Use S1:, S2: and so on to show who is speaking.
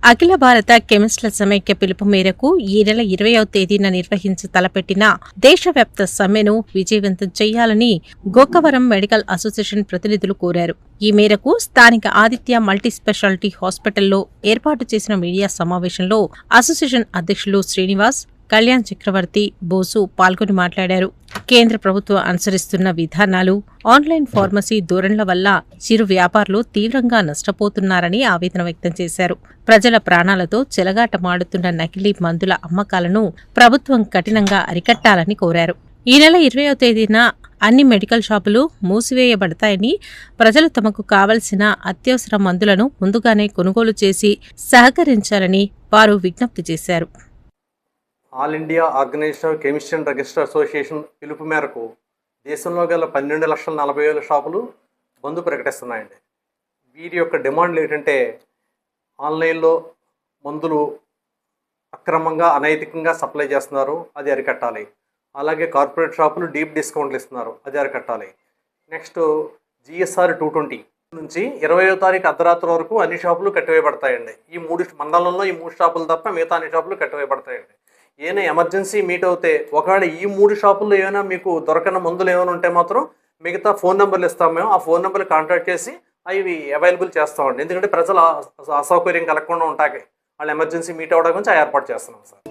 S1: అఖిల భారత కెమిస్టుల సమైక్య పిలుపు మేరకు ఈ నెల 20వ తేదీన తలపెట్టిన దేశవ్యాప్త సమ్మెను విజయవంతం చేయాలని గోకవరం మెడికల్ అసోసియేషన్ ప్రతినిధులు కోరారు. ఈ మేరకు స్థానిక ఆదిత్య మల్టీ స్పెషాలిటీ హాస్పిటల్లో ఏర్పాటు చేసిన మీడియా సమావేశంలో అసోసియేషన్ అధ్యక్షులు శ్రీనివాస్, కళ్యాణ్ చక్రవర్తి, బోసు పాల్గొని మాట్లాడారు. కేంద్ర ప్రభుత్వం అనుసరిస్తున్న విధానాలు, ఆన్లైన్ ఫార్మసీ ధోరణుల వల్ల చిరు వ్యాపారులు తీవ్రంగా నష్టపోతున్నారని ఆవేదన వ్యక్తం చేశారు. ప్రజల ప్రాణాలతో చెలగాటమాడుతున్న నకిలీ మందుల అమ్మకాలను ప్రభుత్వం కఠినంగా అరికట్టాలని కోరారు. ఈ నెల 20వ తేదీన అన్ని మెడికల్ షాపులు మూసివేయబడతాయని, ప్రజలు తమకు కావలసిన అత్యవసర మందులను ముందుగానే కొనుగోలు చేసి సహకరించాలని వారు విజ్ఞప్తి చేశారు.
S2: All India Organisation of Chemist and Druggist Association పిలుపు మేరకు దేశంలో గల 12,40,000 షాపులు బంద్ ప్రకటిస్తున్నాయండి. వీరి యొక్క డిమాండ్లు ఏంటంటే, ఆన్లైన్లో మందులు అక్రమంగా అనైతికంగా సప్లై చేస్తున్నారు, అది అరికట్టాలి. అలాగే కార్పొరేట్ షాపులు డీప్ డిస్కౌంట్లు ఇస్తున్నారు, అది అరికట్టాలి. నెక్స్ట్ జిఎస్ఆర్ 220 నుంచి 20వ తారీఖు అర్ధరాత్రి వరకు అన్ని షాపులు కట్టివేయబడతాయండి. ఈ 3 మండలంలో ఈ 3 షాపులు తప్ప మిగతా అన్ని షాపులు కట్టివేయబడతాయండి. ఏమైనా ఎమర్జెన్సీ మీట్ అవుతే ఒకవేళ ఈ 3 షాపుల్లో ఏమైనా మీకు దొరకని మందులు ఏమైనా ఉంటే మాత్రం మిగతా ఫోన్ నెంబర్లు ఇస్తాం మేము. ఆ ఫోన్ నెంబర్లు కాంటాక్ట్ చేసి అవి అవైలబుల్ చేస్తామండి. ఎందుకంటే ప్రజలు అసౌకర్యం కలగకుండా ఉంటాయి, వాళ్ళు ఎమర్జెన్సీ మీట్ అవ్వడం గురించి ఏర్పాటు చేస్తున్నాం సార్.